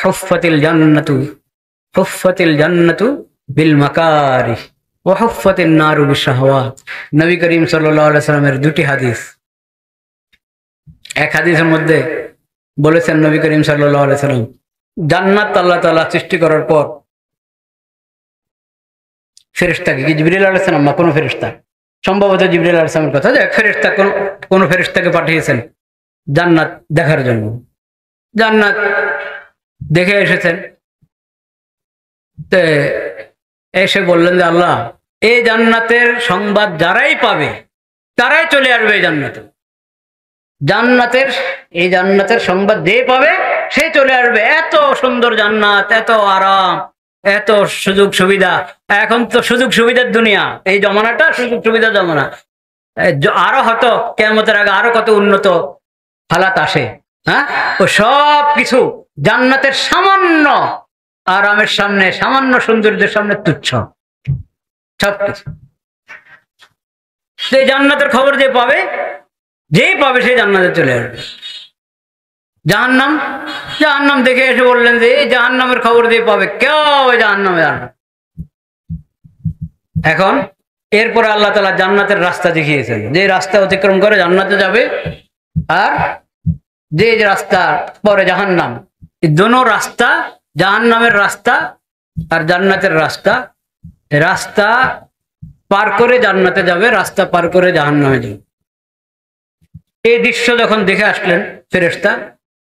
হুফফাতিল জান্নাতু বিল মাকারিহ ওয়া হুফফাতিন নারু বিশ-শাহাওয়াত। নবী করিম সাল্লাল্লাহু আলাইহি সাল্লামের দুটি হাদিস। এক হাদিসের মধ্যে বলেছেন নবী করিম সাল্লাল্লাহু আলাইহি সাল্লাম, জান্নাত আল্লাহ তাআলা সৃষ্টি করার পর ফেরেশতাকে, কি জিবরিল আলাইহিস সালাম না কোনো ফেরেশতা, সম্ভবত জিবরিল আলাইহিস সালামের কথা, যে ফেরেশতা কোন ফেরেশতাকে পাঠিয়েছেন জান্নাত দেখার জন্য। জান্নাত দেখে এসেছেন, এসে বললেন যে আল্লাহ, এই জান্নাতের সংবাদ যারাই পাবে তারাই চলে আসবে এই জান্নাতে। এই জান্নাতের সংবাদ যে পাবে সে চলে আসবে। এত সুন্দর জান্নাত, এত আরাম, এত সুযোগ সুবিধা। এখন তো সুযোগ সুবিধার দুনিয়া, এই জমানাটা সুযোগ সুবিধার জমানা। আরো হয়তো কিয়ামতের আগে আরো কত উন্নত হালাত আসে। হ্যাঁ, ও সব কিছু জান্নাতের সামান্য আরামের সামনে, সামান্য সৌন্দর্যের সামনে তুচ্ছ সবকিছু। সেই জান্নাতের খবর যেই পাবে সেই জান্নাতে চলে আসবে। জাহান্নাম দেখে এসে বললেন যে এই জাহান্নামের খবর দিয়ে পাবে কেউ, ওই জাহান্নামে জান্নাত। এখন এরপরে আল্লাহ তাআলা জান্নাতের রাস্তা দেখিয়েছেন, যে রাস্তা অতিক্রম করে জান্নাতে যাবে, আর যে রাস্তা পরে জাহান্নাম। এই দোনো রাস্তা, জাহান্নামের রাস্তা আর জান্নাতের রাস্তা, রাস্তা পার করে জান্নাতে যাবে, রাস্তা পার করে জাহান্নামে যাবে। এই দৃশ্য যখন দেখে আসলেন ফেরেশতা,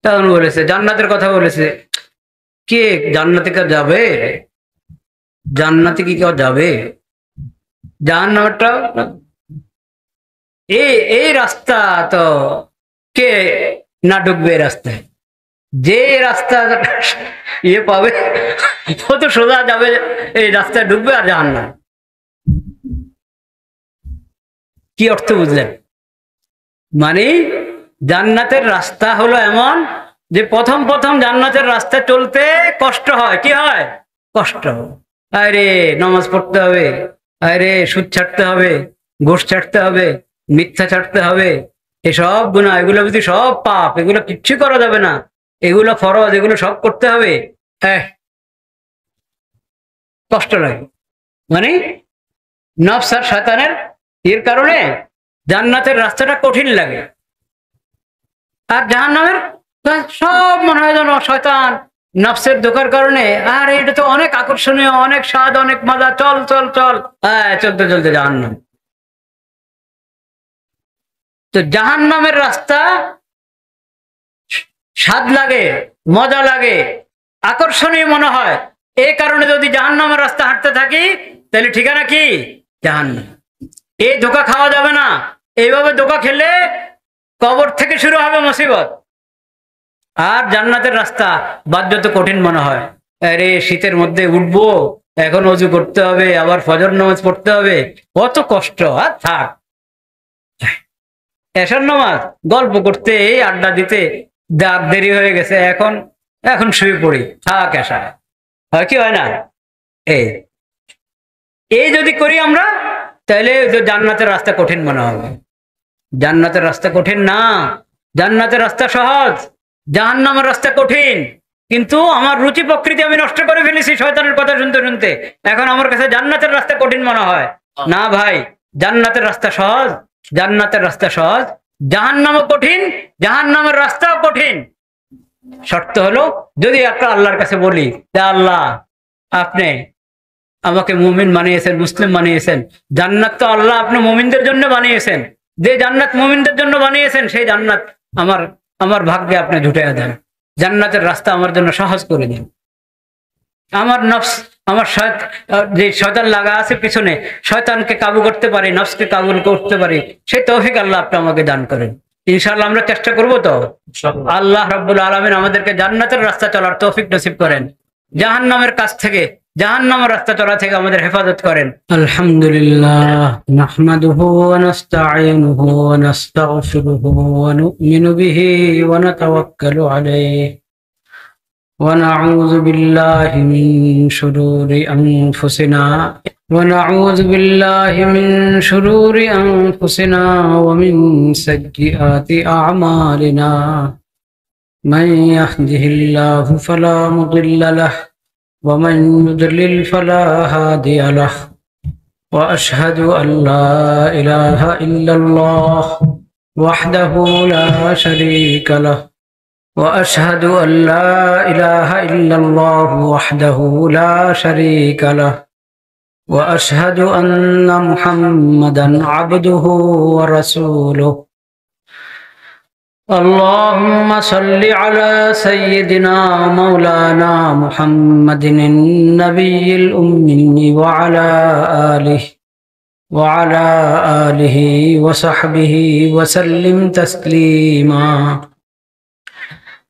তখন বলেছে, জান্নাতের কথা বলেছে, কে জান্নাতে কেউ যাবে? জান্নাতে কি কেউ যাবে? জাহান্নামটা এই রাস্তা তো কে না ঢুকবে এই রাস্তায়? যে রাস্তা পাবে ও তো সোজা যাবে, এই রাস্তায় ঢুকবে আর জাহান্নাম। কি অর্থ বুঝলেন? মানে জান্নাতের রাস্তা হলো এমন যে প্রথম জান্নাতের রাস্তা চলতে কষ্ট হয়। কি হয়? কষ্ট। আরে নামাজ পড়তে হবে, আরে সুদ ছাড়তে হবে, ঘুষ ছাড়তে হবে, মিথ্যা ছাড়তে হবে, এসব গুনাহ, এগুলো যদি সব পাপ, এগুলো কিচ্ছু করা যাবে না, এগুলো ফরজ, এগুলো সব করতে হবে। হ্যাঁ, কষ্ট লাগে। মানে নফস আর শয়তানের এর কারণে জান্নাতের রাস্তাটা কঠিন লাগে। আর জাহান্নামের সব মনে হয় যেন শয়তান নফসের ধোঁকার কারণে, আর এটা তো অনেক আকর্ষণীয়, অনেক স্বাদ, অনেক মজা, চল চল চল, হ্যাঁ চলতে চলতে জাহান্নাম। তো জাহান্নামের রাস্তা স্বাদ লাগে, মজা লাগে, আকর্ষণীয় মনে হয়। এই কারণে যদি জাহান্নামের রাস্তা হাঁটতে থাকি তাহলে ঠিকানা কি? জাহান্নাম। এই ধোঁকা খাওয়া যাবে না। এইভাবে ধোঁকা খেলে কবর থেকে শুরু হবে মুসিবত। আর জান্নাতের রাস্তা বাধ্যত কঠিন মনে হয়। আরে শীতের মধ্যে উঠবো, এখন ওযু করতে হবে, আবার ফজর নামাজ পড়তে হবে, কত কষ্ট। আর থাক, এশার নামাজ গল্প করতে, আড্ডা দিতে দেরি হয়ে গেছে, এখন শুয়ে পড়ি, থাক এশা। হয় কি হয় না? এই যদি করি আমরা, তাহলে জান্নাতের রাস্তা কঠিন মনে হবে। জান্নাতের রাস্তা কঠিন না, জান্নাতের রাস্তা সহজ, জাহান্নামের রাস্তা কঠিন। কিন্তু আমার রুচি প্রকৃতি আমি নষ্ট করে ফেলেছি শয়তানের কথা শুনতে শুনতে। এখন আমার কাছে জান্নাতের রাস্তা কঠিন মনে হয়। না ভাই, জান্নাতের রাস্তা সহজ, জান্নাতের রাস্তা সহজ, জাহান্নামও কঠিন, জাহান্নামের রাস্তাও কঠিন। শর্ত হলো যদি একটা আল্লাহর কাছে বলি যে আল্লাহ, আপনি আমাকে মুমিন বানিয়েছেন, মুসলিম বানিয়েছেন, জান্নাত তো আল্লাহ আপনি মুমিনদের জন্য বানিয়েছেন, যে জান্নাত মুমিনদের জন্য বানিয়েছেন সেই জান্নাত আমার ভাগ্যে আপনি ঝুটাইয়া দেন, জান্নাতের রাস্তা আমার জন্য সহজ করে দিন। আমার নফস, আমার যে শয়তান লাগা আছে পিছনে, শয়তানকে কাবু করতে পারি, নফসকে কাবু করতে পারি, সেই তৌফিক আল্লাহ আপনি আমাকে দান করেন। ইনশাআল্লাহ আমরা চেষ্টা করবো তো। আল্লাহ রাব্বুল আলামিন আমাদেরকে জান্নাতের রাস্তা চলার তৌফিক নসিব করেন, জাহান্নামের কাছ থেকে, জাহান্নামের রাস্তা চলা থেকে আমাদের হেফাজত করেন। আলহামদুলিল্লাহ, নাহমাদুহু ওয়া নাস্তাঈনুহু ওয়া নাস্তাগফিরুহু ওয়া নু'মিনু বিহি ওয়া নাতাওয়াক্কালু আলাইহি ওয়া নাউযু বিল্লাহি মিন শুরুরি আনফুসিনা ওয়া মিন সাইয়্যাতি আ'মালিনা। من يهده الله فلا مضل له ومن يضلل فلا هادي له وأشهد أن لا إله إلا الله وحده لا شريك له وأشهد أن لا إله إلا الله وحده لا شريك له وأشهد أن محمدا عبده ورسوله اللهم صل على سيدنا مولانا محمد النبي الأمي وعلى آله وصحبه وسلم تسليما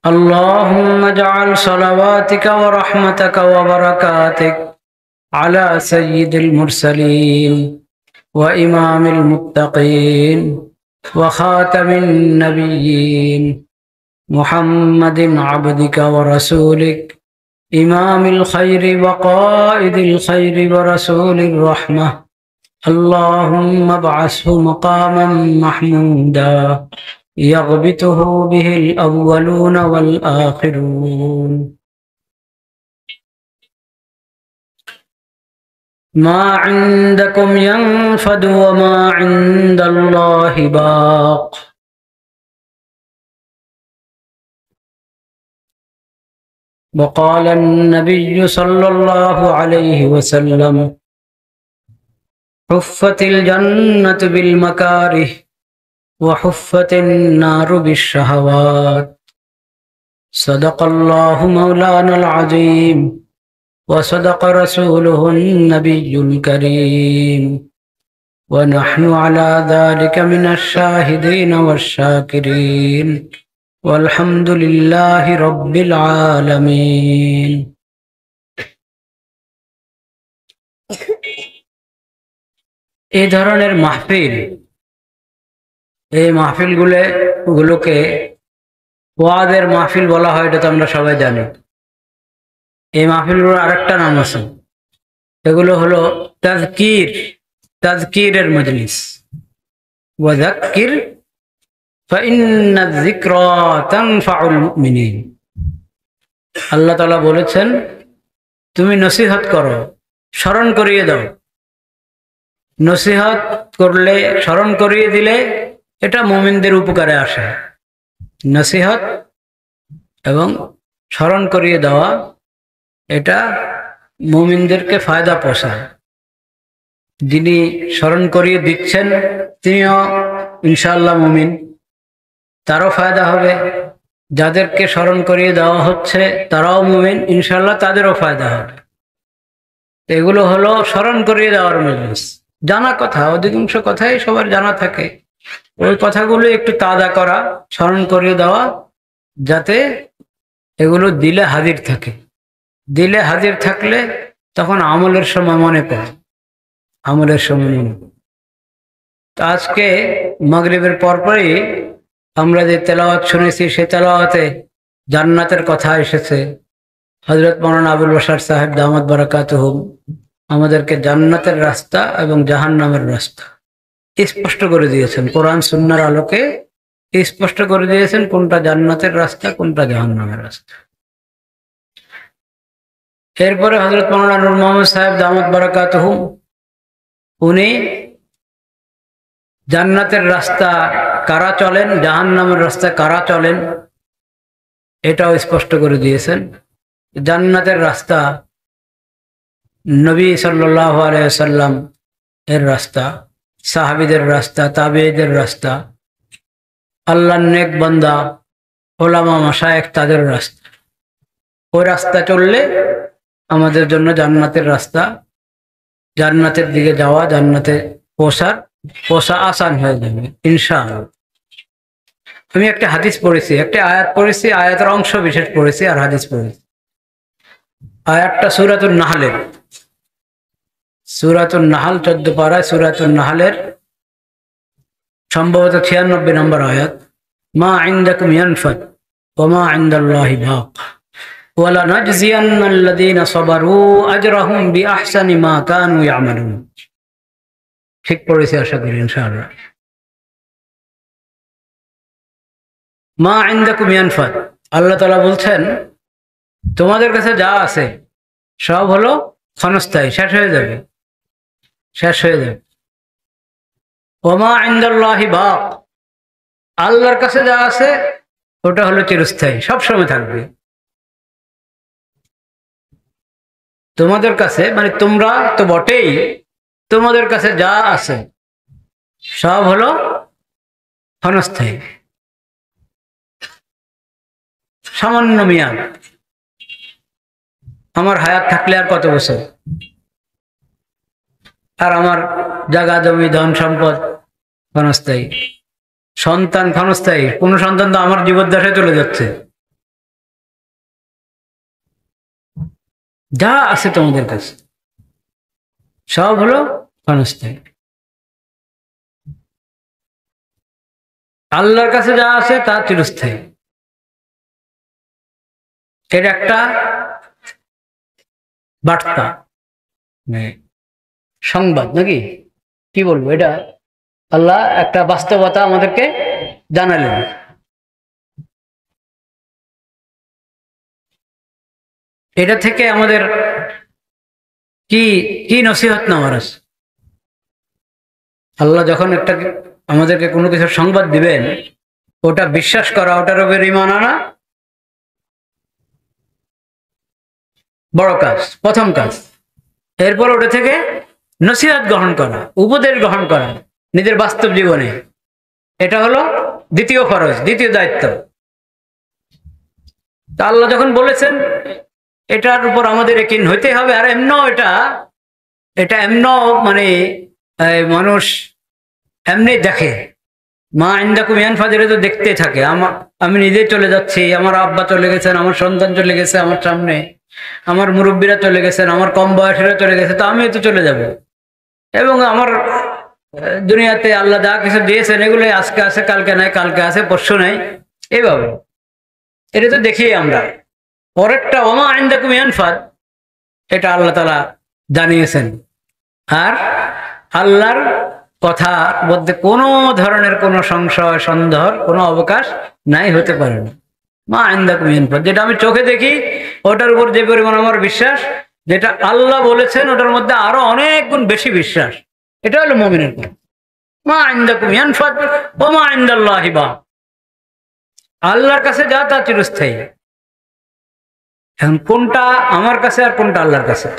اللهم اجعل صلواتك ورحمتك وبركاتك على سيد المرسلين وإمام المتقين وخاتم النبيين محمد عبدك ورسولك إمام الخير وقائد الخير ورسول الرحمة اللهم ابعثه مقاما محمودا يغبطه به الأولون والآخرون ما عندكم ينفد وما عند الله باق وقال النبي صلى الله عليه وسلم حفت الجنة بالمكاره وحفت النار بالشهوات صدق الله مولانا العظيم وصدق رسوله النبي الكريم ونحن على ذلك من الشاهدين والشاكرين والحمد لله رب العالمين এই ধরনের মাহফিল এই মাহফিলগুলোকে ওয়াজের মাহফিল বলা হয়, এটা তো আমরা সবাই জানি। এই মাহফিলগুলোর আরেকটা নাম আছে, এগুলো হলো তাজকিরের মজলিস। ওয়াযাক্কির ফাইন্না যিকরা তানফাউল মুমিনিন। আল্লাহ তাআলা বলেছেন, তুমি নসিহত করো, স্মরণ করিয়ে দাও। নসিহত করলে, স্মরণ করিয়ে দিলে এটা মুমিনদের উপকারে আসে। নসিহত এবং স্মরণ করিয়ে দেওয়া এটা মুমিনদেরকে ফায়দা পৌঁছায়। যিনি স্মরণ করিয়ে দিচ্ছেন তিনিও ইনশাআল্লাহ মুমিন, তারও ফায়দা হবে। যাদেরকে স্মরণ করিয়ে দেওয়া হচ্ছে তারাও মুমিন, ইনশাআল্লাহ তাদেরও ফায়দা হবে। এগুলো হলো স্মরণ করিয়ে দেওয়ার মজলিস। জানা কথা, অধিকাংশ কথাই সবার জানা থাকে, ওই কথাগুলো একটু তাজা করা, স্মরণ করিয়ে দেওয়া, যাতে এগুলো দিলে হাজির থাকে। দিলে হাজির থাকলে তখন আমলের সময় মনে পড়ে, আমলের সময় মনে পড়ে। তো আজকে মাগরিবের পরপরই আমরা যে তেলাওয়াত শুনেছি, সে তেলাওয়াতে জান্নাতের কথা এসেছে। হযরত মাওলানা আবুল বাশার সাহেব দামাত বারাকাতুহুম আমাদেরকে জান্নাতের রাস্তা এবং জাহান্নামের রাস্তা স্পষ্ট করে দিয়েছেন। কোরআন সুন্নাহর আলোকে স্পষ্ট করে দিয়েছেন কোনটা জান্নাতের রাস্তা, কোনটা জাহান্নামের রাস্তা। এরপরে হযরত মাওলানা নূর মোহাম্মদ সাহেব দামাত বারাকাতুহুম উনি জান্নাতের রাস্তা কারা চলেন, জাহান্নামের রাস্তা কারা চলেন, এটাও স্পষ্ট করে দিয়েছেন। জান্নাতের রাস্তা নবী সাল্লাল্লাহু আলাইহি ওয়াসাল্লাম এর রাস্তা, সাহাবীদের রাস্তা, তাবেঈদের রাস্তা, আল্লাহর নেক বান্দা ওলামা মাশায়েখ তাদের রাস্তা। ওই রাস্তা চললে আমাদের জন্য জান্নাতের রাস্তা, জান্নাতের দিকে যাওয়া, জান্নাতে পৌঁছা আসান হয়ে যাবে ইনশাআল্লাহ। আমি একটা হাদিস পড়েছি, একটা আয়াত পড়েছি, আয়াতের অংশ বিশেষ পড়েছি আর হাদিস পড়েছি। আয়াতটা সূরাতুন নাহলের, সূরাতুন নাহল 14 পারায় সূরাতুন নাহলের সম্ভবত 96 নম্বর আয়াত। মা ইনদাকুম ইয়ানফাদ ওয়া মা ইনদাল্লাহি বাক ওয়া লানাজজিয়ান্নাল্লাযীনা সাবারু আজরাহুম বিআহসানি মা কানু ইয়ামালুন। ঠিক পড়েছি আশা করি ইনশাআল্লাহ। মা ইনদাকুম ইয়ানফাদ, আল্লাহ তাআলা বলছেন তোমাদের কাছে যা আছে সব হলো ক্ষণস্থায়ী, শেষ হয়ে যাবে, শেষ হয়ে যাবে। ওমা ইনদাল্লাহি বাক, আল্লাহর কাছে যা আছে ওটা হলো চিরস্থায়ী, সব সময় থাকবে। তোমাদের কাছে মানে তোমরা তো বটেই, তোমাদের কাছে যা আছে সব হলো ক্ষণস্থায়ী, সামান্য মেয়াদ। আমার হায়াত থাকলে আর কত বছর, আর আমার জায়গা জমি ধন সম্পদ ক্ষণস্থায়ী, সন্তান ক্ষণস্থায়ী। কোন সন্তান তো আমার জীবদ্দশায় চলে যাচ্ছে। যা আছে তোমাদের কাছে সব হলো ক্ষণস্থায়ী। আল্লাহর কাছে যা আছে তা চিরস্থায়ী। এর একটা বার্তা, সংবাদ নাকি কি বলবো, এটা আল্লাহ একটা বাস্তবতা আমাদেরকে জানালেন। এটা থেকে আমাদের কি কি নসিহত নেওয়ার আছে? আল্লাহ যখন একটা আমাদেরকে কোনো কিছুর সংবাদ দিবেন, ওটা বিশ্বাস করা, ওটার উপর ঈমান আনা বড় কাজ, প্রথম কাজ। এরপর ওটা থেকে নসিহত গ্রহণ করা, উপদেশ গ্রহণ করা নিজের বাস্তব জীবনে, এটা হলো দ্বিতীয় ফরজ, দ্বিতীয় দায়িত্ব। তা আল্লাহ যখন বলেছেন এটার উপর আমাদের ইয়াকিন হইতে হবে। আর এটা মানে মানুষ এমনি দেখে, মা ইনদাকুম ইয়ানফাদ, তো দেখতে থাকে। আমি নিজে চলে যাচ্ছি, আমার আব্বা চলে গেছেন, আমার সন্তান চলে গেছে আমার সামনে, আমার মুরব্বীরা চলে গেছেন, আমার কম বয়সীরা চলে গেছে, তো আমিও তো চলে যাব। এবং আমার দুনিয়াতে আল্লাহ যা কিছু দিয়েছেন এগুলো আজকে আছে, কালকে নাই, কালকে আছে, পরশু নাই, এইভাবে। এটা তো দেখি আমরা। পরেরটা ওমা ইনদাকুম ইয়ানফাদ, এটা আল্লাহ তাআলা জানিয়েছেন। আর আল্লাহর কথার মধ্যে কোনো ধরনের কোনো সংশয় সন্দেহর কোনো অবকাশ নাই, হতে পারে না। মা ইনদাকুম ইয়ানফাদ, যেটা আমি চোখে দেখি ওটার উপর যে পরিমাণ আমার বিশ্বাস, যেটা আল্লাহ বলেছেন ওটার মধ্যে আরো অনেক গুণ বেশি বিশ্বাস, এটা হলো মুমিনের গুণ। মা ইনদাকুম ইয়ানফাদ ওয়া মা ইনদাল্লাহি বাক, আল্লাহর কাছে যা তা চিরস্থায়ী। এখন কোনটা আমার কাছে আর কোনটা আল্লাহর কাছে?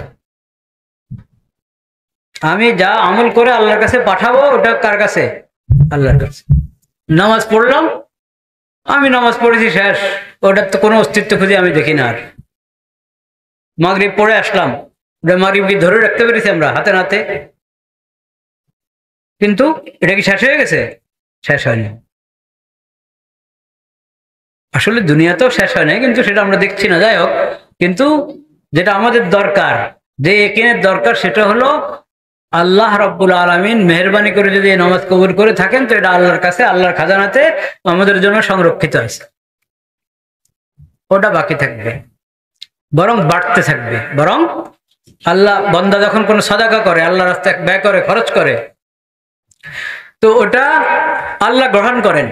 আমি যা আমল করে আল্লাহর কাছে পাঠাবো ওটা কার কাছে? আল্লাহর কাছে। নামাজ পড়লাম, আমি নামাজ পড়েছি, শেষ, ওটার তো কোনো অস্তিত্ব খুঁজে আমি দেখি না। আর মাগরিব পড়ে আসলাম, মাগরিব কি ধরে রাখতে পেরেছি আমরা হাতে নাতে? কিন্তু এটা কি শেষ হয়ে গেছে? শেষ হয়নি। আসলে দুনিয়া তো শেষ হয় না, কিন্তু সেটা আমরা দেখছি না। যাই হোক, কিন্তু যেটা আমাদের দরকার, যে ইয়াকিনের দরকার, সেটা হলো আল্লাহ রাব্বুল আলামিন মেহেরবানি করে যদি এই নামাজ কবুল করে থাকেন, তো এটা আল্লাহর কাছে, আল্লাহর খাজানাতে আমাদের জন্য সংরক্ষিত আছে। ওটা বাকি থাকবে, বরং বাড়তে থাকবে। বরং আল্লাহ, বান্দা যখন কোনো সাদাকা করে, আল্লাহ রাস্তায় ব্যয় করে, খরচ করে, তো ওটা আল্লাহ গ্রহণ করেন।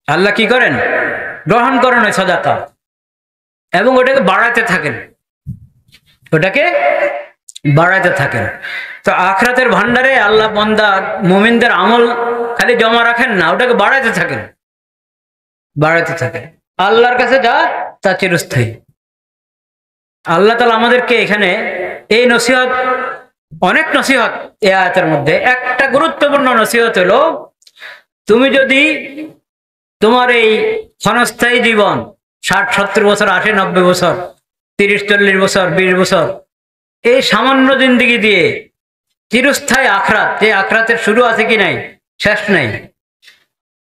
আল্লাহ কি করেন? গ্রহণ করেন ওই সাদাকা, এবং ওটাকে বাড়াতে থাকেন, ওটাকে বাড়াতে থাকেন। তো আখিরাতের ভান্ডারে আল্লাহ বান্দা মুমিনদের আমল খালি জমা রাখেন না, ওটাকে বাড়াতে থাকেন, বাড়াতে থাকেন। আল্লাহর কাছে যা তা চিরস্থায়ী। আল্লাহ তাআলা আমাদেরকে এখানে এই নসিহত, অনেক নসিহত এই আয়াতের মধ্যে, একটা গুরুত্বপূর্ণ নসিহত হলো, তুমি যদি তোমার এই ক্ষণস্থায়ী জীবন 60-70 বছর, 80-90 বছর, 30-40 বছর, 20 বছর, এই সামান্য জিন্দেগি দিয়ে চিরস্থায়ী আখরাত, যে আখরাতের শুরু আছে কি নাই, শেষ নাই,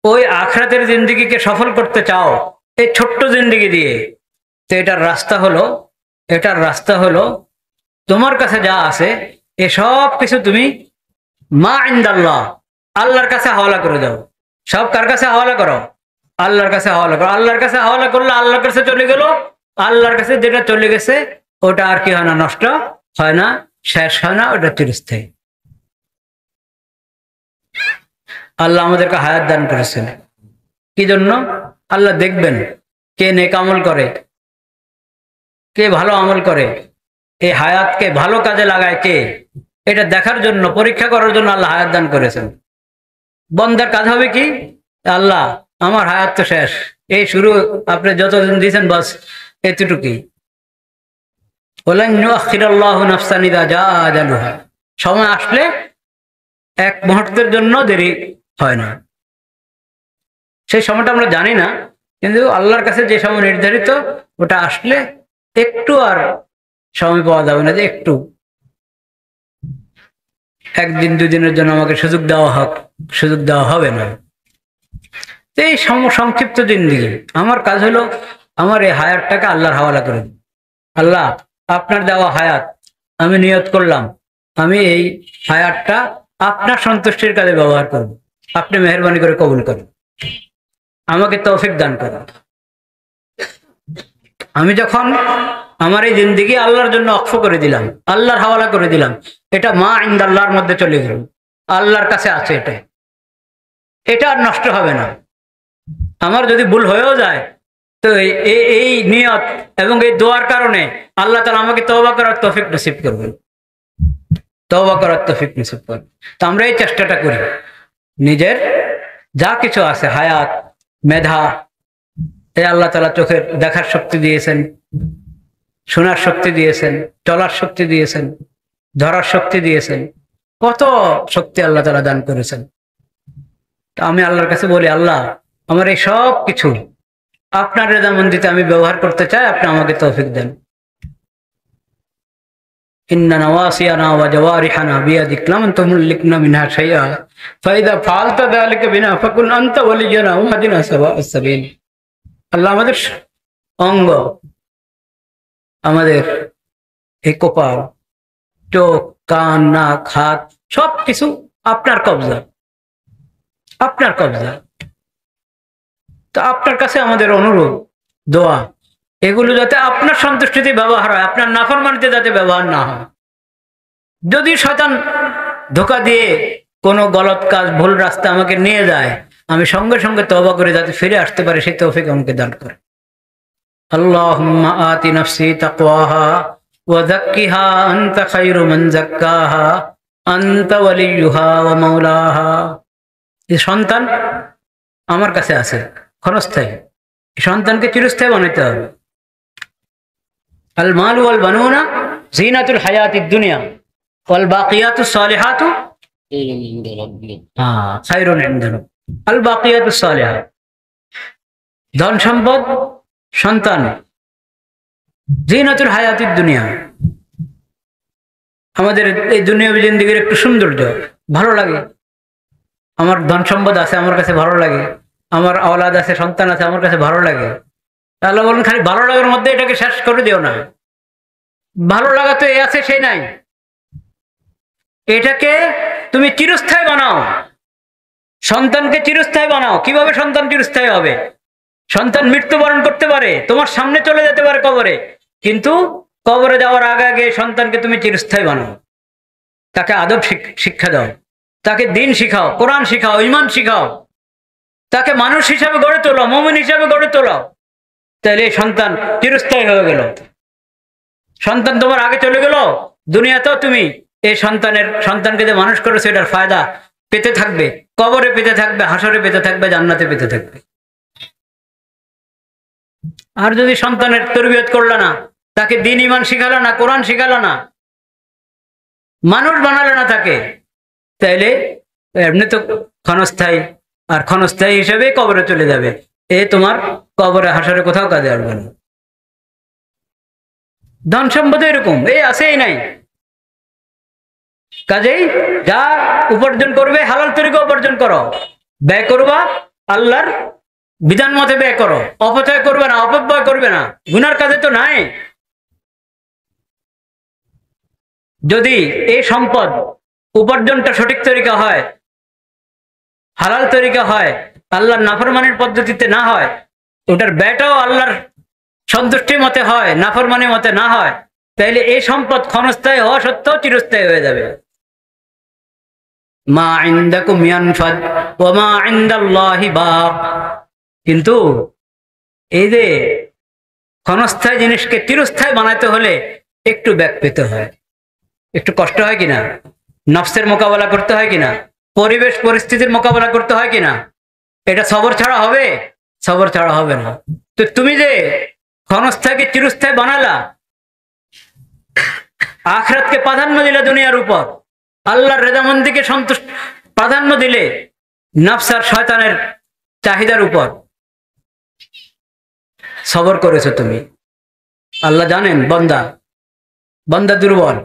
ওই আখরাতের জিন্দেগিকে সফল করতে চাও এই ছোট্ট জিন্দেগি দিয়ে, তো এটার রাস্তা হলো তোমার কাছে যা আছে এসব কিছু তুমি মা ইনদাল্লাহ, আল্লাহর কাছে হাওয়ালা করে দাও। সব কার কাছে হাওয়ালা করো? আল্লাহর কাছে হাওয়ালা করো। আল্লাহর কাছে হাওয়ালা করলে আল্লাহর কাছে চলে গেল। আল্লাহর কাছে যেটা চলে গেছে ওটা আর কি হয় না, নষ্ট হয় না, শেষ হয় না, ওটা চিরস্থায়ী। আল্লাহ আমাদেরকে হায়াত দান করেছেন কি জন্য? আল্লাহ দেখবেন কে নেক আমল করে, কে ভালো আমল করে, এই হায়াতকে ভালো কাজে লাগায় কে, এটা দেখার জন্য, পরীক্ষা করার জন্য আল্লাহ হায়াত দান করেছেন। বন্দার কাজ হবে কি, আল্লাহ আমার হায়াত তো শেষ, এই শুরু আপনি যতদিন দিয়েছেন বাস এতটুকুই। সময় আসলে এক মুহূর্তের জন্য দেরি হয় না। সেই সময়টা আমরা জানি না, কিন্তু আল্লাহর কাছে যে সময় নির্ধারিত ওটা আসলে একটু আর সময় পাওয়া যাবে না, যে একটু একদিন দুদিনের জন্য আমাকে সুযোগ দেওয়া হবে না। এই সংক্ষিপ্ত জিন্দেগি, আমার কাজ হলো আমার এই হায়াতটাকে আল্লাহর হাওয়ালা করে দিন। আল্লাহ আপনার দেওয়া হায়াত আমি নিয়ত করলাম, আমি এই হায়াতটা আপনার সন্তুষ্টির কাজে ব্যবহার করব, আপনি মেহেরবানি করে কবুল করেন, আমাকে তৌফিক দান করেন। আমি যখন আমার এই জিন্দেগি আল্লাহর জন্য অক্ষ করে দিলাম, আল্লাহর হাওয়ালা করে দিলাম, এটা মা ইনদাল্লাহর মধ্যে চলে গেল, আল্লাহর কাছে আছে, এটা আর নষ্ট হবে না। আমার যদি ভুল হয়েও যায় তো এই নিয়ত এবং এই দোয়ার কারণে আল্লাহ তাআলা আমাকে তওবা করার তৌফিক নসিব করবেন, তওবা করার তৌফিক নসিব করবেন। তো আমরা এই চেষ্টাটা করি, নিজের যা কিছু আছে, হায়াত, মেধা, এই আল্লাহ তাআলা চোখের দেখার শক্তি দিয়েছেন, শোনার শক্তি দিয়েছেন, চলার শক্তি দিয়েছেন, ধরার শক্তি দিয়েছেন, কত শক্তি আল্লাহ তাআলা দান করেছেন। তো আমি আল্লাহর কাছে বলি, আল্লাহ আমার এই সব কিছু আপনার রেজামন্দিতে আমি ব্যবহার করতে চাই, আপনি আমাকে তৌফিক দেন। ইন্না নওয়াসিয়ানা ওয়া জাওয়ারিহানা বিয়াদিক লাম তুমলিকনা মিনহা শাইআ ফাইদা ফালতা যালিকা বিনা ফাকুন আনতা ওয়ালিয়ানা ওয়া হাদিনা সাওয়া'আস সাবিল। আল্লাহ আমাদের অঙ্গ, আমাদের এই কপাল, চোখ, কান, নাক, হাত সবকিছু আপনার কবজা, আপনার কবজা। তো আপনার কাছে আমাদের অনুরোধ, দোয়া, এগুলো যাতে আপনার সন্তুষ্টিতে ব্যবহার হয়, আপনার নাফরমানিতে যাতে ব্যবহার না হয়। যদি শয়তান ধোঁকা দিয়ে কোনো গলত কাজ, ভুল রাস্তা আমাকে নিয়ে যায়, আমি সঙ্গে সঙ্গে তওবা করে যাতে ফিরে আসতে পারে, সেই তৌফিক আমাকে দান করে। আল্লাহুম্মা আতি নাফসি তাকওয়াহা ওয়া যাক্কিহা আনতা খায়রু মান যাক্কাহা আনতা ওয়ালিয়ুহা ওয়া মাওলাহা। এই সন্তান আমার কাছে আছে ক্ষণস্থায়ী, এই সন্তানকে চিরস্থায়ী বানাতে হবে। আল মালু ওয়াল বানুনা জিনাতুল হায়াতিদ দুনিয়া ওয়াল বাকিয়াতুস সালিহাতু খায়রুন ইনদা রাব্বিক। আল বাকিয়াতুস সালিহাত, ধন সম্পদ, সন্তান, জিনাতুল হায়াতিদ দুনিয়া, আমাদের এই দুনিয়াবী জিন্দেগির একটু সৌন্দর্য, ভালো লাগে। আমার ধন সম্পদ আছে, আমার কাছে ভালো লাগে, আমার আওলাদ আছে, সন্তান আছে, আমার কাছে ভালো লাগে। আল্লাহ বলেন খালি ভালো লাগার মধ্যে এটাকে শেষ করে দিও না। ভালো লাগা তো এ আছে সেই নাই, এটাকে তুমি চিরস্থায়ী বানাও, সন্তানকে চিরস্থায়ী বানাও। কিভাবে সন্তান চিরস্থায়ী হবে? সন্তান মৃত্যুবরণ করতে পারে, তোমার সামনে চলে যেতে পারে কবরে, কিন্তু কবরে যাওয়ার আগে আগে সন্তানকে তুমি চিরস্থায়ী বানাও, তাকে আদব শিক্ষা দাও, তাকে দ্বীন শিখাও, কোরআন শিখাও, ঈমান শিখাও, তাকে মানুষ হিসাবে গড়ে তোলো, মুমিন হিসাবে গড়ে তোলো। তাহলে সন্তান চিরস্থায়ী হয়ে গেল। সন্তান তোমার আগে চলে গেল, দুনিয়াতেও তুমি এই সন্তানকে যে মানুষ করেছো এটার ফায়দা পেতে থাকবে, কবরে পেতে থাকবে, হাসরে পেতে থাকবে, জান্নাতে পেতে থাকবে। আর যদি সন্তানের তরবিয়ত করলে না, তাকে দ্বীন ঈমান শিখালো না, কোরআন শিখালো না, মানুষ বানালে না তাকে, তাইলে এমনি তো ক্ষণস্থায়ী, আর ক্ষণস্থায়ী হিসেবে কবরে চলে যাবে। এ তোমার কবরে হাসরে কোথাও কাজে আসবে না। ধন সম্পদ এরকম, এই আছে এই নাই। কাজেই যা উপার্জন করবে হালাল তরিকা উপার্জন করো, ব্যয় করবা আল্লাহর বিধান মতে ব্যয় করো, অপচয় করবে না, অপব্যয় করবে না, গুনার কাজে তো নাই। যদি এই সম্পদ উপার্জনটা সঠিক তরিকা হয়, হালাল তরিকা হয়, আল্লাহর নাফরমানির পদ্ধতিতে না হয়, ওটার ব্যয়টাও আল্লাহর সন্তুষ্টির মতে হয়, নাফরমানির মতে না হয়, তাইলে এই সম্পদ ক্ষণস্থায়ী হওয়া সত্ত্বেও চিরস্থায়ী হয়ে যাবে। মা ইনদাকুম ইয়ানফাদ ওয়া মা ইনদাল্লাহি বাক। কিন্তু এই যে ক্ষণস্থায়ী জিনিসকে চিরস্থায়ী বানাতে হলে একটু ব্যাক পেতে হয়, একটু কষ্ট হয় কিনা, নফসের মোকাবেলা করতে হয় কিনা, পরিবেশ পরিস্থিতির মোকাবেলা করতে হয় কিনা। এটা সবর ছাড়া হবে? সবর ছাড়া হবে না। তো তুমি যে ক্ষণস্থায়ীকে চিরস্থায়ী বানালা, আখিরাতকে প্রাধান্য দিলে দুনিয়ার উপর, আল্লাহর রেজামন্দিকে সন্তুষ্ট প্রাধান্য দিলে নফস আর শয়তানের চাহিদার উপর সবর করেছো তুমি। আল্লাহ জানেন বান্দা দুর্বল,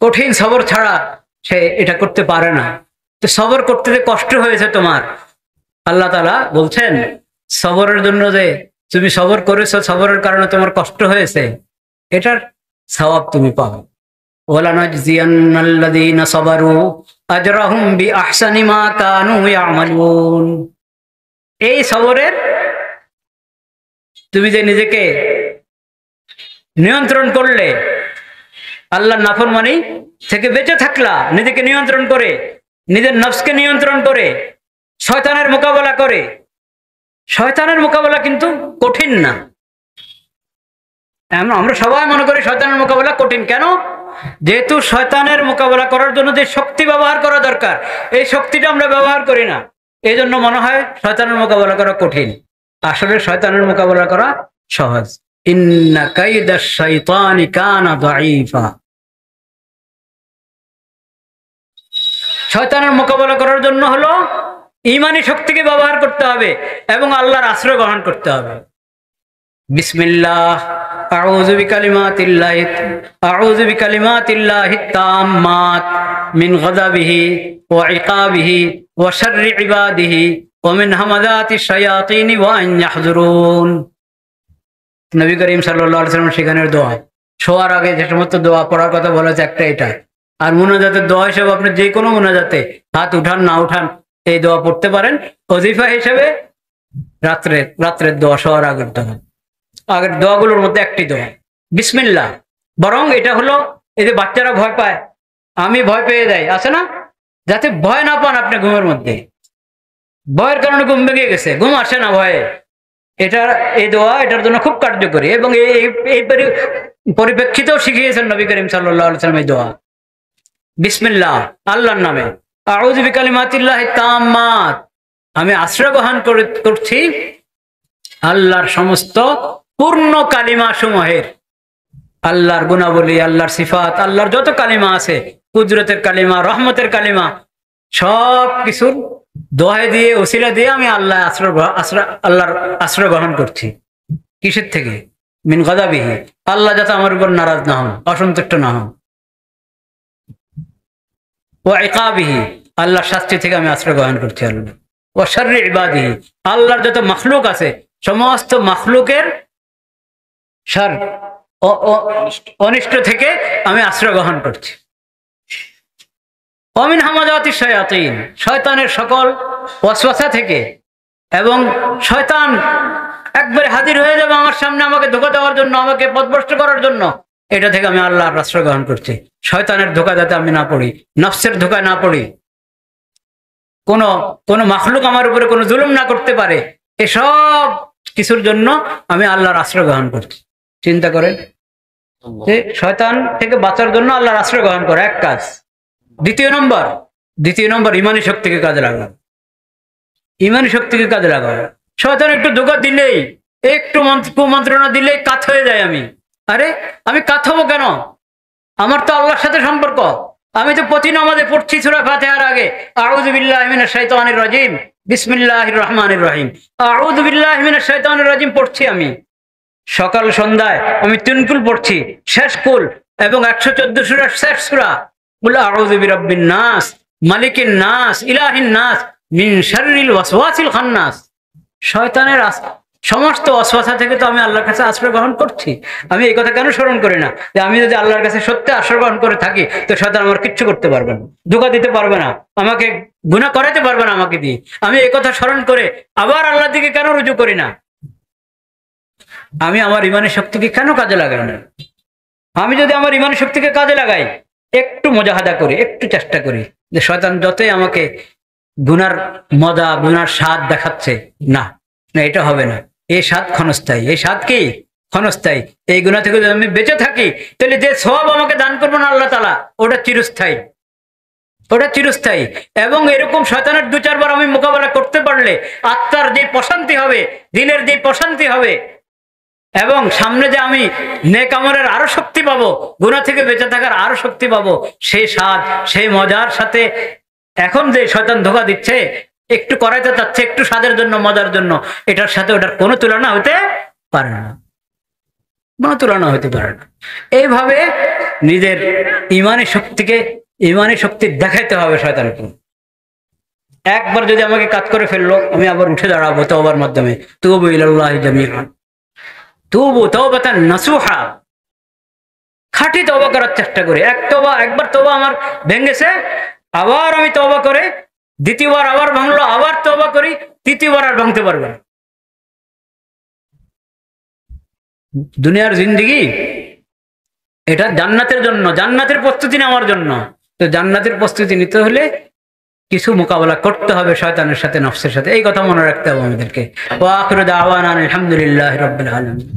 কঠিন সবর ছাড়া সে এটা করতে পারে না। তো সবর করতে যে কষ্ট হয়েছে তোমার, আল্লাহ তাআলা বলছেন সবরের জন্য যে তুমি সবর করেছো, সবরের কারণে তোমার কষ্ট হয়েছে, এটার সওয়াব তুমি পাবে। ওয়ালানাজজিয়ান্নাল্লাযীনা সাবারু আজরাহুম বিআহসানি মা কানু ইয়ামালুন। এই সবরের তুমি যে নিজেকে নিয়ন্ত্রণ করলে, আল্লাহর নাফরমানি থেকে বেঁচে থাকলা, নিজেকে নিয়ন্ত্রণ করে, নিজের নফসকে নিয়ন্ত্রণ করে, শয়তানের মোকাবেলা করে। শয়তানের মোকাবেলা কিন্তু কঠিন না। আমরা সবাই মনে করি শয়তানের মোকাবেলা কঠিন। কেন? যেহেতু শয়তানের মোকাবেলা করার জন্য যে শক্তি ব্যবহার করা দরকার, এই শক্তিটা আমরা ব্যবহার করি না, এই জন্য মনে হয় শয়তানের মোকাবেলা করা কঠিন। আসলে শয়তানের মোকাবেলা করা সহজ। ইন্না কাইদাশ শাইতানি কানা দাঈফা। শয়তানের মোকাবেলা করার জন্য হলো ঈমানি শক্তিকে ব্যবহার করতে হবে এবং আল্লাহর আশ্রয় গ্রহণ করতে হবে। বিসমিল্লাহ, আউযু বিকালিমাতিল্লাহি তাম্মাত মিন গাযাবিহি ওয়া ইকাবিহি ওয়া শাররি ইবাদিহি ওয়া মিন হামাযাতিশ শায়াতিনি ওয়া আন ইয়াহযুরুন। নবী করিম সাল্লাল্লাহু আলাইহি ওয়াসাল্লাম সেখানের দোয়া, শোয়ার আগে যে সমস্ত দোয়া পড়ার কথা বলেছে একটা এটা। আর মুনাজাতের দোয়া হিসেবে আপনি যে কোনো মুনাজাতে হাত উঠান না উঠান এই দোয়া পড়তে পারেন। ওজিফা হিসেবে রাত্রের দোয়া, শোয়ার আগের দোয়া, আগের দোয়াগুলোর মধ্যে একটি দোয়া বিসমিল্লাহ। বরং এটা হলো এই যে বাচ্চারা ভয় পায়, আমি ভয় পেয়ে যাই, আছে না, যাতে ভয় না পান আপনি ঘুমের মধ্যে। ভয়ের কারণে ঘুম ভেঙে গেছে, ঘুম আসে না ভয়ে, এই দোয়া এটার জন্য খুব কার্যকরী। এবং এই পরিপ্রেক্ষিতেও শিখিয়েছেন নবী করিম সাল্লাল্লাহু আলাইহি ওয়াসাল্লাম এই দোয়া, বিসমিল্লাহ, আল্লাহর নামে। আউযু বিকালিমাতিল্লাহি তাম্মাত, আমি আশ্রয় গ্রহণ করছি আল্লাহর সমস্ত পূর্ণ কালিমা সমূহের। আল্লাহর গুণাবলী, আল্লাহর সিফাত, আল্লাহর যত কালিমা আছে, কুদরতের কালিমা, রহমতের কালিমা, সব কিছুর দোহাই দিয়ে, ওসিলা দিয়ে আমি আল্লাহর আশ্রয় গ্রহণ করছি। কিসের থেকে? মিন গাযাবিহি, আল্লাহ যাতে আমার উপর নারাজ না হন, অসন্তুষ্ট না হন। ওয়া ইকাবিহি, আল্লাহর শাস্তি থেকে আমি আশ্রয় গ্রহণ করছি আল্লাহ। ওয়া শাররি ইবাদিহি, আল্লাহর যত মাখলুক আছে সমস্ত মাখলুকের শার, অনিষ্ট থেকে আমি আশ্রয় গ্রহণ করছি। ওয়া মিন হামাযাতিশ শায়াতিন, শয়তানের সকল ওয়াসওয়াসা থেকে। এবং শয়তান একবারে হাজির হয়ে যাবে আমার সামনে আমাকে ধোঁকা দেওয়ার জন্য, আমাকে পথভ্রষ্ট করার জন্য, এটা থেকে আমি আল্লাহর আশ্রয় গ্রহণ করছি। শয়তানের ধোঁকা যাতে আমি না পড়ি, নফসের ধোঁকায় না পড়ি, কোন মাখলুক আমার উপরে কোনো জুলুম না করতে পারে, এসব কিছুর জন্য আমি আল্লাহর আশ্রয় গ্রহণ করছি। চিন্তা করেন যে শয়তান থেকে বাঁচার জন্য আল্লাহর আশ্রয় গ্রহণ করে এক কাজ। দ্বিতীয় নম্বর ইমানি শক্তিকে কাজে লাগানো। ইমানি শক্তিকে কাজে লাগানো। শয়তান একটু ধোঁকা দিলেই, একটু কুমন্ত্রণা দিলেই কাত হয়ে যায় আমি। আরে আমি কাত হবো কেন? আমার তো আল্লাহর সাথে সম্পর্ক। আমি তো প্রতি নামাজে পড়ছি সূরা ফাতিহার আগে আউযু বিল্লাহি মিনাশ শাইতানির রাজিম বিসমিল্লাহির রহমানির রহিম, আউযু বিল্লাহি মিনাশ শাইতানির রাজিম পড়ছি আমি। সকাল সন্ধ্যায় আমি 3 কুল পড়ছি, শেষ কুল, এবং 114 সূরার শেষ সূরা কুল আউযু বিরাব্বিন নাস মালিকিন নাস ইলাহিন নাস মিন শাররিল ওয়াসওয়াসিল খান্নাস। শয়তানের সমস্ত ওয়াসওয়াসা থেকে তো আমি আল্লাহর কাছে আশ্রয় গ্রহণ করছি। আমি এই কথা কেন স্মরণ করি না যে আমি যদি আল্লাহর কাছে সত্যি আশ্রয় গ্রহণ করে থাকি তো শয়তান আমার কিচ্ছু করতে পারবে না, ধোঁকা দিতে পারবে না, আমাকে গুনাহ করাতে পারবে না আমাকে দিয়ে। আমি এই কথা স্মরণ করে আবার আল্লাহর দিকে কেন রুজু করি না? আমি আমার ইমানের শক্তিকে কেন কাজে লাগাই না? আমি যদি আমার ইমানের শক্তিকে কাজে লাগাই, একটু মুজাহাদা করি, একটু চেষ্টা করি যে শয়তান যতই আমাকে গুনার মজা, গুনার স্বাদ দেখাচ্ছে, না এটা হবে না, এই স্বাদ ক্ষণস্থায়ী, এই স্বাদ কি ক্ষণস্থায়ী। এই গুনাহ থেকে যদি আমি বেঁচে থাকি, তাহলে যে সওয়াব আমাকে দান করবেন আল্লাহ তাআলা, ওটা চিরস্থায়ী, ওটা চিরস্থায়ী। এবং এরকম শয়তানের 2-4 বার আমি মোকাবেলা করতে পারলে আত্মার যে প্রশান্তি হবে, দিনের যে প্রশান্তি হবে, এবং সামনে যে আমি নেক আমলের আরো শক্তি পাবো, গুনাহ থেকে বেঁচে থাকার আরো শক্তি পাবো, সেই স্বাদ, সেই মজার সাথে এখন যে শয়তান ধোঁকা দিচ্ছে, একটু করাইতে চাচ্ছে একটু স্বাদের জন্য, মজার জন্য, এটার সাথে ওটার কোনো তুলনা হতে পারে না, কোনো তুলনা হতে পারে না। এইভাবে নিজের ইমানি শক্তিকে, ইমানি শক্তি দেখাইতে হবে শয়তানকে। একবার যদি আমাকে কাজ করে ফেললো, আমি আবার উঠে দাঁড়াবো তওবার মাধ্যমে, তুবু ইলাল্লাহি জামিআন, তুবু তাওবাতান নাসুহা, খাঁটি তওবা করার চেষ্টা করি। একবার তওবা আমার ভেঙেছে, আবার আমি তওবা করে, দ্বিতীয়বার আবার ভাঙলো, আবার তওবা করি, তৃতীয়বার আর ভাঙতে পারবে না। দুনিয়ার জিন্দেগি এটা জান্নাতের জন্য, জান্নাতের প্রস্তুতি নেওয়ার জন্য। তো জান্নাতের প্রস্তুতি নিতে হলে কিছু মোকাবেলা করতে হবে শয়তানের সাথে, নফসের সাথে। এই কথা মনে রাখতে হবে আমাদেরকে। ওয়া আখিরু দাওয়ানা আলহামদুলিল্লাহি রাব্বিল আলামিন।